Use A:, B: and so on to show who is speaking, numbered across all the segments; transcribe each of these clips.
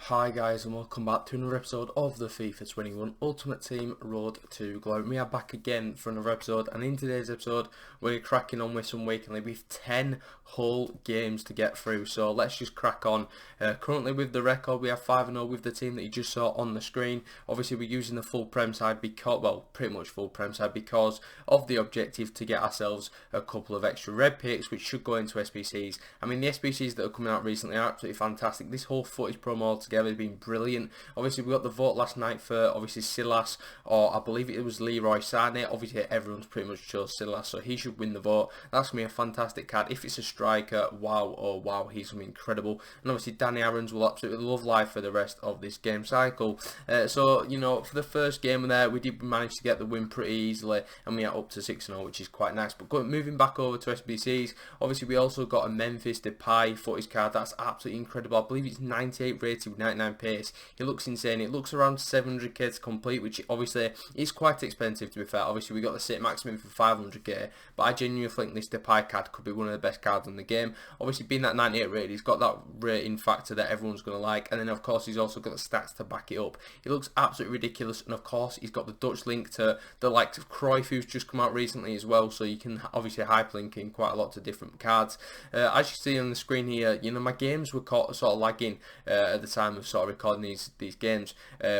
A: Hi guys, and welcome back to another episode of the FIFA 21 Ultimate Team Road to Glory. We are back again for another episode, and in today's episode we're cracking on with some weekly with 10 whole games to get through, so let's just crack on. Currently with the record we have 5-0 with the team that you just saw on the screen. Obviously we're using the full prem side because, well, pretty much full prem side because of the objective to get ourselves a couple of extra red picks which should go into SBCs. I mean, the SBCs that are coming out recently are absolutely fantastic. This whole footage promo altogether has been brilliant. Obviously we got the vote last night for obviously Silas, or I believe it was Leroy Sané. Obviously everyone's pretty much chose Silas, so he should win the vote. That's going to be a fantastic card. If it's a striker, wow, oh wow, he's going to be incredible. And obviously Danny Aarons will absolutely love life for the rest of this game cycle. So, you know, for the first game there, we did manage to get the win pretty easily, and we are up to 6-0, which is quite nice. But moving back over to SBCs, obviously we also got a Memphis Depay footage card. That's absolutely incredible. I believe it's 98 rated with 99 pace. It looks insane. It looks around 700k to complete, which obviously is quite expensive, to be fair. Obviously we got the City maximum for 500k, but I genuinely think this Depay card could be one of the best cards in the game. Obviously being that 98 rated, he's got that rating factor that everyone's going to like, and then of course he's also got the stats to back it up. It looks absolutely ridiculous, and of course he's got the Dutch link to the likes of Cruyff, who's just come out recently as well, so you can obviously hyperlink in quite a lot to different cards. As you see on the screen here, you know, my games were sort of lagging at the time of sort of recording these games,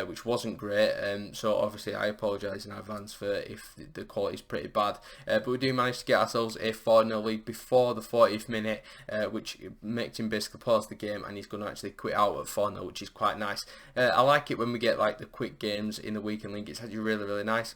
A: which wasn't great, so obviously I apologise in advance for if the quality is pretty bad, but we do manage to get ourselves a 4-0 lead before the 40th minute, which makes him basically pause the game, and he's going to actually quit out at 4-0, which is quite nice. I like it when we get like the quick games in the weekend league. It's actually really nice.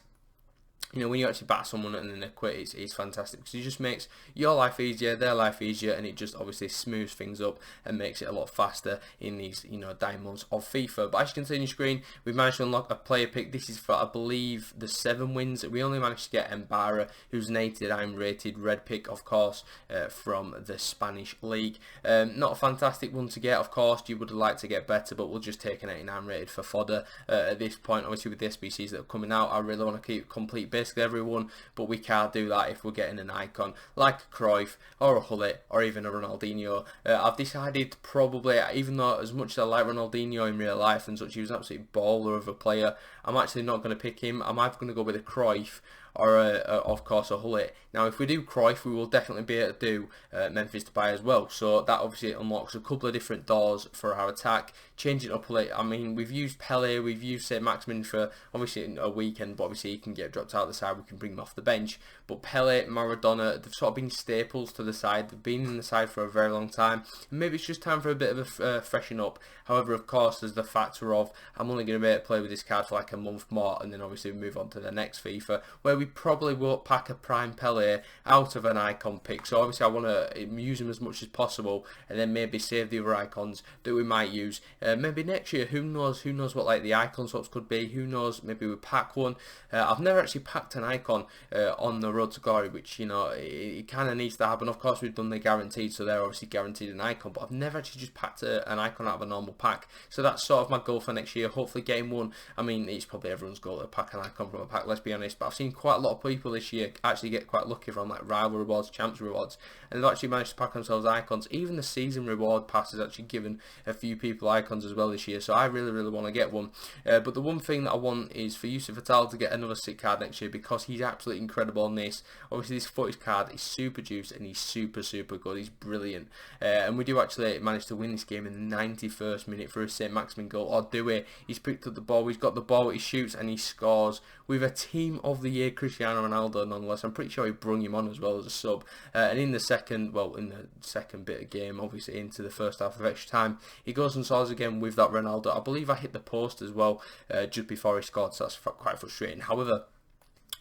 A: You know, when you actually bat someone and then they quit, it's fantastic, because it just makes your life easier, their life easier, and it just obviously smooths things up and makes it a lot faster in these, you know, dying months of FIFA. But as you can see on your screen, we've managed to unlock a player pick. This is for, I believe, the 7 wins. We only managed to get Mbara, who's an 89 rated red pick, of course, from the Spanish league. Not a fantastic one to get, of course. You would have liked to get better, but we'll just take an 89 rated for fodder at this point. Obviously with the SBCs that are coming out, I really want to keep complete basically everyone, but we can't do that if we're getting an icon like a Cruyff or a Hullet or even a Ronaldinho. I've decided probably, even though as much as I like Ronaldinho in real life and such, he was an absolute baller of a player, I'm actually not going to pick him. I'm either going to go with a Cruyff or of course a Hullet. Now if we do Cruyff, we will definitely be able to do Memphis Depay as well, so that obviously unlocks a couple of different doors for our attack. Changing up Hullet, I mean, we've used Pele, we've used St. Maximin for obviously a weekend, but obviously he can get dropped out the side, we can bring him off the bench. But Pele, Maradona, they've sort of been staples to the side, they've been in the side for a very long time, and maybe it's just time for a bit of a freshen up. However, of course, there's the factor of I'm only going to be able to play with this card for like a month more, and then obviously we move on to the next FIFA, where we probably won't pack a prime Pele out of an icon pick. So obviously I want to use him as much as possible, and then maybe save the other icons that we might use maybe next year. Who knows what like the icon swaps could be. Who knows, maybe we pack one. I've never actually packed an icon on the road to glory, which, you know, it kind of needs to happen. Of course we've done the guaranteed, so they're obviously guaranteed an icon, but I've never actually just packed an icon out of a normal pack. So that's sort of my goal for next year, hopefully getting one. I mean, it's probably everyone's goal to pack an icon from a pack, let's be honest, but I've seen quite a lot of people this year actually get quite lucky from like rival rewards, champs rewards, and they've actually managed to pack themselves icons. Even the season reward pass has actually given a few people icons as well this year, so I really want to get one. But the one thing that I want is for Yusuf Attal to get another sick card next year, because he's absolutely incredible on this. Obviously this footage card is super juiced and he's super good, he's brilliant, and we do actually manage to win this game in the 91st minute for a St. Maximin goal. Or do we? He's picked up the ball, he's got the ball, he shoots and he scores with a team of the year Cristiano Ronaldo nonetheless. I'm pretty sure he brung him on as well as a sub, and in the second bit of game, obviously into the first half of extra time, he goes and scores again with that Ronaldo. I believe I hit the post as well just before he scored, so that's quite frustrating. However,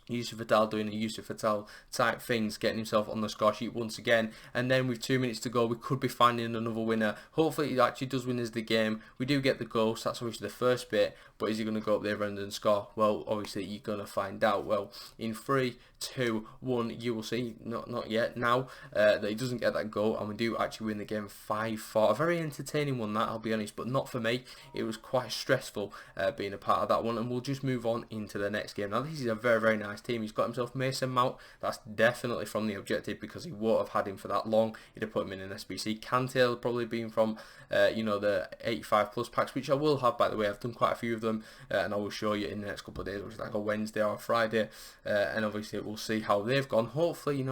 A: Yusuf Attal doing a Yusuf Attal type things, getting himself on the score sheet once again, and then with 2 minutes to go we could be finding another winner. Hopefully he actually does win us the game. We do get the goal, so that's obviously the first bit, but is he going to go up there and score? Well, obviously you're going to find out. Well, in 3, 2, 1, you will see, not yet now, that he doesn't get that goal, and we do actually win the game 5-4. A very entertaining one, that, I'll be honest, but not for me. It was quite stressful being a part of that one, and we'll just move on into the next game. Now this is a very nice nice team. He's got himself Mason Mount. That's definitely from the objective because he won't have had him for that long. He'd have put him in an SBC. Kante will probably been from the 85 plus packs, which I will have, by the way. I've done quite a few of them, and I will show you in the next couple of days, which is like a Wednesday or a Friday, and obviously we'll see how they've gone. Hopefully,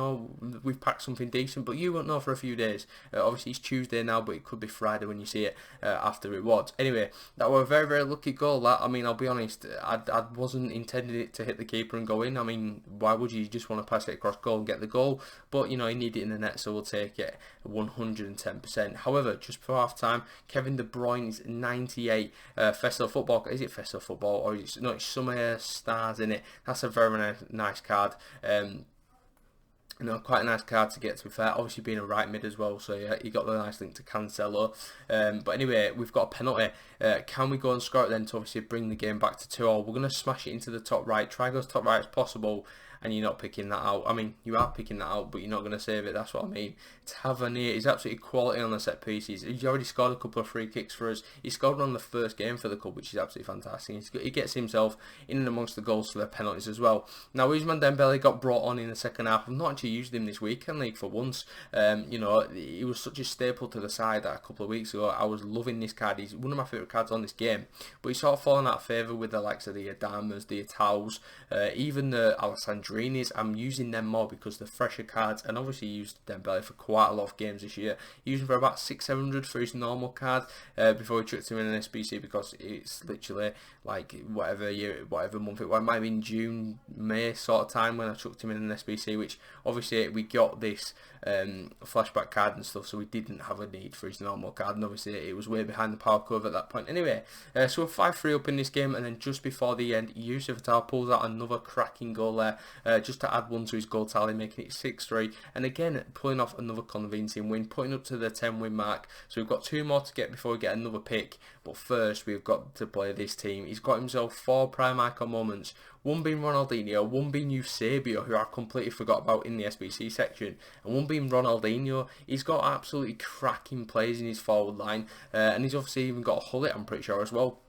A: we've packed something decent, but you won't know for a few days. Obviously it's Tuesday now, but it could be Friday when you see it after rewards. Anyway, that was a very, very lucky goal. That, I mean, I'll be honest, I wasn't intending it to hit the keeper and go in. I mean, why would you just want to pass it across goal and get the goal? But he needed it in the net, so we'll take it 110%. However, just before half time, Kevin De Bruyne's 98 Festival Football. Is it Festival Football or is it, no? It's Summer Stars in it. That's a very nice card. Quite a nice card to get, to be fair. Obviously being a right mid as well, so yeah, you got the nice link to Cancelo. But anyway, we've got a penalty. Can we go and score it then to obviously bring the game back to 2-2? We're going to smash it into the top right. Try and go as top right as possible. And you're not picking that out. I mean, you are picking that out, but you're not going to save it. That's what I mean. Tavernier is absolutely quality on the set pieces. He's already scored a couple of free kicks for us. He scored one on the first game for the club, which is absolutely fantastic. He gets himself in and amongst the goals for the penalties as well. Now, Ousmane Dembele got brought on in the second half. I've not actually used him this weekend league for once. He was such a staple to the side that a couple of weeks ago. I was loving this card. He's one of my favourite cards on this game. But he's sort of fallen out of favour with the likes of the Adamas, the Ataus, even the Alessandrinis. I'm using them more because they're fresher cards, and obviously used Dembele for quite a lot of games this year. Using for about 600-700 for his normal card before we chucked him in an SBC, because it's literally like whatever month it might have been June, May sort of time when I chucked him in an SBC, which obviously we got this flashback card and stuff, so we didn't have a need for his normal card, and obviously it was way behind the power curve at that point. Anyway, so we're 5-3 up in this game, and then just before the end, Yusuf Attal pulls out another cracking goal there, just to add one to his goal tally, making it 6-3, and again pulling off another convincing win, putting up to the 10-win mark. So we've got 2 more to get before we get another pick, but first we've got to play this team. He's got himself 4 prime icon moments, one being Ronaldinho, one being Eusebio, who I completely forgot about in the SBC section, and one being Ronaldinho. He's got absolutely cracking plays in his forward line, and he's obviously even got a Hullet, I'm pretty sure, as well.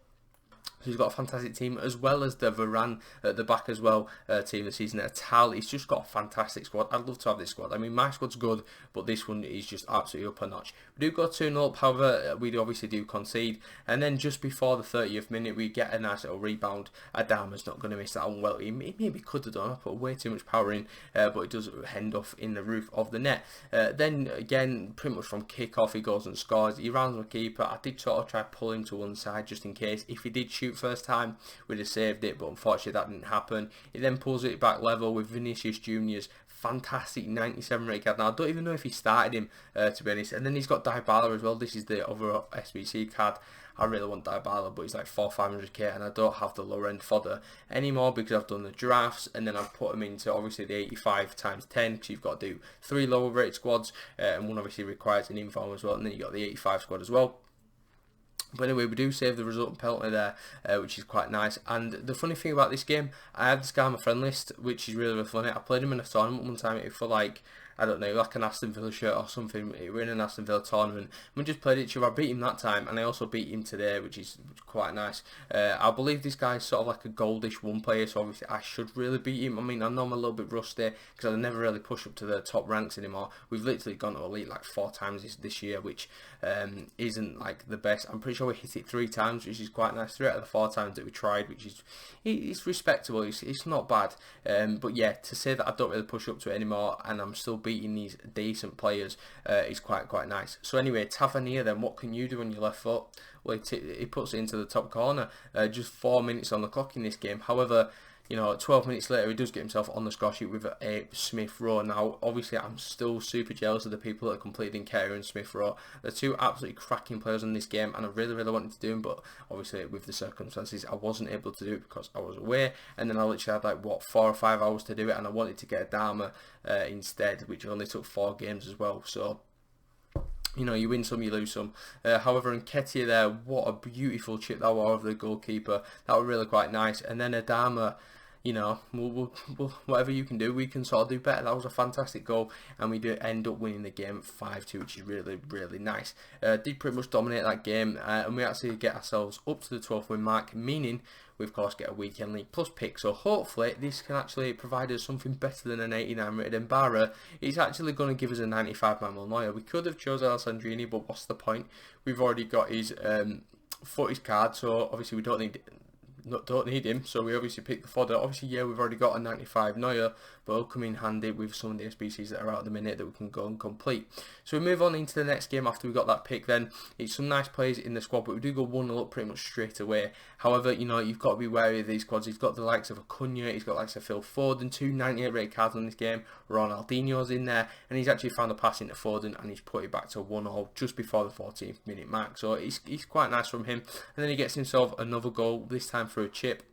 A: So he's got a fantastic team, as well as the Varane at the back as well, team this season. Tal, he's just got a fantastic squad. I'd love to have this squad. I mean, my squad's good, but this one is just absolutely up a notch. We do go 2-0 up, however, we obviously do concede. And then just before the 30th minute, we get a nice little rebound. Adama's not going to miss that one. Well, he maybe could have done. I put way too much power in, but it does end off in the roof of the net. Then, again, pretty much from kick-off, he goes and scores. He rounds my keeper. I did sort of try to pull him to one side just in case. If he did shoot first time, we'd have saved it, but unfortunately that didn't happen. He then pulls it back level with Vinicius Junior's fantastic 97 rate card. Now, I don't even know if he started him, to be honest. And then he's got Dybala as well. This is the other SBC card. I really want Dybala, but he's like 400-500k, and I don't have the lower end fodder anymore because I've done the drafts, and then I've put him into obviously the 85 times 10, because you've got to do 3 lower rate squads, and one obviously requires an inform as well, and then you got the 85 squad as well. But anyway, we do save the resultant penalty there, which is quite nice. And the funny thing about this game, I had this guy on my friend list, which is really, really funny. I played him in a tournament one time for like, I don't know, like an Aston Villa shirt or something. We're in an Aston Villa tournament. We just played each other. I beat him that time, and I also beat him today, which is quite nice. I believe this guy's sort of like a goldish 1 player, so obviously I should really beat him. I mean, I know I'm a little bit rusty because I never really push up to the top ranks anymore. We've literally gone to elite like 4 times this year, which isn't like the best. I'm pretty sure we hit it 3 times, which is quite nice. 3 out of the 4 times that we tried, which is it's respectable. It's not bad. But yeah, to say that I don't really push up to it anymore, and I'm still beating these decent players, is quite nice. So anyway, Tavernier, then what can you do on your left foot? Well, he puts it into the top corner. Just 4 minutes on the clock in this game. However, 12 minutes later, he does get himself on the score sheet with a Smith Rowe. Now, obviously, I'm still super jealous of the people that completed Nketiah and Smith Rowe. They're 2 absolutely cracking players in this game, and I really, really wanted to do them, but obviously, with the circumstances, I wasn't able to do it because I was away, and then I literally had like, 4 or 5 hours to do it, and I wanted to get a Dharma instead, which only took 4 games as well, so you win some, you lose some. However, Nketiah there, what a beautiful chip that was of the goalkeeper. That was really quite nice. And then Adama, you know, whatever you can do, we can sort of do better. That was a fantastic goal, and we do end up winning the game 5-2, which is really, really nice. Did pretty much dominate that game, and we actually get ourselves up to the 12th win mark, meaning we of course get a weekend league plus pick. So hopefully this can actually provide us something better than an 89 rated Mbara. It's actually going to give us a 95 Manuel Neuer. We could have chosen Alessandrini, but what's the point? We've already got his footies card, so obviously we don't need him, so we obviously pick the fodder. Obviously, yeah, we've already got a 95 Neuer, but it'll come in handy with some of the SBCs that are out at the minute that we can go and complete. So we move on into the next game after we got that pick. Then it's some nice players in the squad, but we do go 1-0 up pretty much straight away. However, you know, you've got to be wary of these squads. He's got the likes of Acuna, he's got the likes of Phil Foden, 2 98 rated cards on this game. Ronaldinho's in there, and he's actually found a pass into Foden, and he's put it back to 1-0 just before the 14th minute mark. So he's quite nice from him. And then he gets himself another goal, this time through a chip.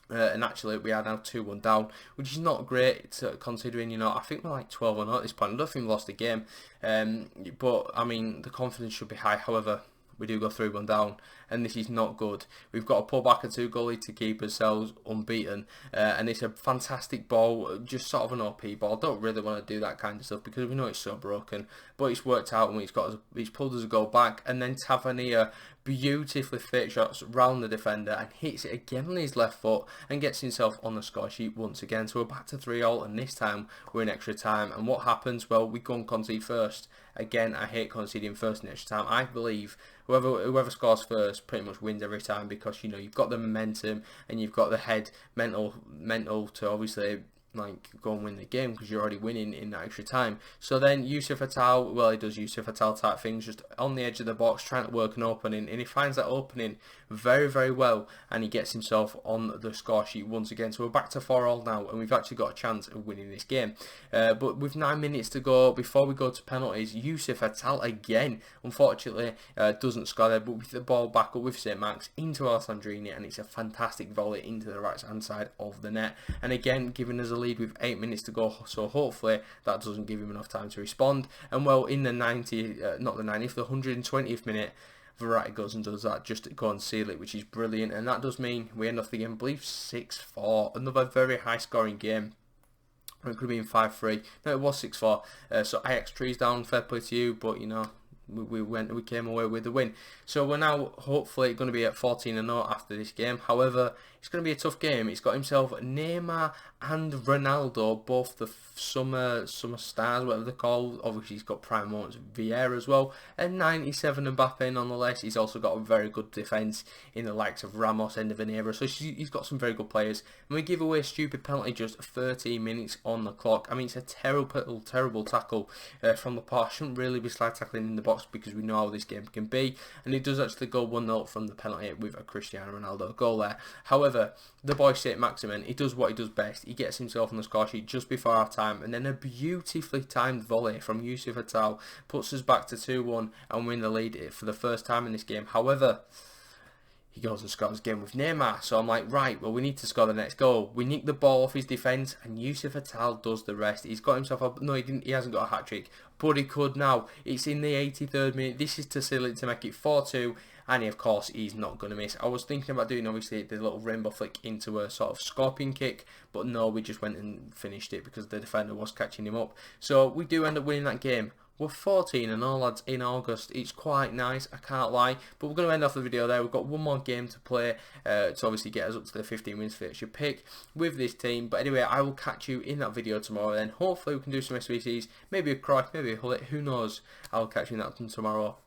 A: And actually we are now 2-1 down, which is not great considering, you know, I think we're like 12-0 at this point. I don't think we lost the game, but I mean the confidence should be high. However, we do go 3-1 down, and this is not good. We've got to pull back a 2 goal lead to keep ourselves unbeaten, and it's a fantastic ball, just sort of an OP ball. I don't really want to do that kind of stuff because we know it's so broken, but it's worked out, and he's pulled us a goal back, and then Tavernier beautifully fit shots round the defender and hits it again on his left foot and gets himself on the score sheet once again. So we're back to 3-0, and this time we're in extra time. And what happens? Well, we go and concede first. Again, I hate conceding first in extra time. I believe whoever scores first pretty much wins every time, because you know you've got the momentum and you've got the head mental to obviously like go and win the game because you're already winning in that extra time. So then Yusuf Attal, well, he does Yusuf Attal type things, just on the edge of the box trying to work an opening, and he finds that opening very, very well, and he gets himself on the score sheet once again. So we're back to 4-4 now, and we've actually got a chance of winning this game. But with 9 minutes to go before we go to penalties, Yusuf Attal again, unfortunately, doesn't score there, but with the ball back up with St. Max into Alessandrini, and it's a fantastic volley into the right hand side of the net, and again giving us a lead with 8 minutes to go. So hopefully that doesn't give him enough time to respond. And well, in the 120th minute, Verratti goes and does that just to go and seal it, which is brilliant. And that does mean we end off the game, I believe, 6-4. Another very high scoring game. It could have been 5-3. No, it was 6-4. So Ajax trees down, fair play to you, but you know, we came away with the win. So we're now hopefully going to be at 14-0 after this game. However, it's going to be a tough game. He's got himself Neymar and Ronaldo, both the summer stars, whatever they're called. Obviously, he's got prime moments, Vieira as well, and 97 Mbappe nonetheless. He's also got a very good defence in the likes of Ramos, end of an era. So he's got some very good players. And we give away a stupid penalty just 13 minutes on the clock. I mean, it's a terrible tackle from the part. Shouldn't really be slide tackling in the box because we know how this game can be. And he does actually go 1-0 from the penalty with a Cristiano Ronaldo goal there. However, the boy St. Maximin, he does what he does best. He gets himself on the score sheet just before half time, and then a beautifully timed volley from Yusuf Attal puts us back to 2-1 and win the lead for the first time in this game. However, he goes and scores again with Neymar. So I'm like, right, well, we need to score the next goal. We nick the ball off his defence, and Yusuf Attal does the rest. He's got himself up. No, he didn't. He hasn't got a hat trick, but he could now. It's in the 83rd minute. This is to seal it to make it 4-2. And of course, he's not going to miss. I was thinking about doing, obviously, the little rainbow flick into a sort of scorpion kick. But no, we just went and finished it because the defender was catching him up. So we do end up winning that game. We're 14-0, lads, in August. It's quite nice, I can't lie. But we're going to end off the video there. We've got one more game to play to obviously get us up to the 15 wins fixture pick with this team. But anyway, I will catch you in that video tomorrow. Then hopefully we can do some SBCs, maybe a Cruyff, maybe a Hullet, who knows. I'll catch you in that tomorrow.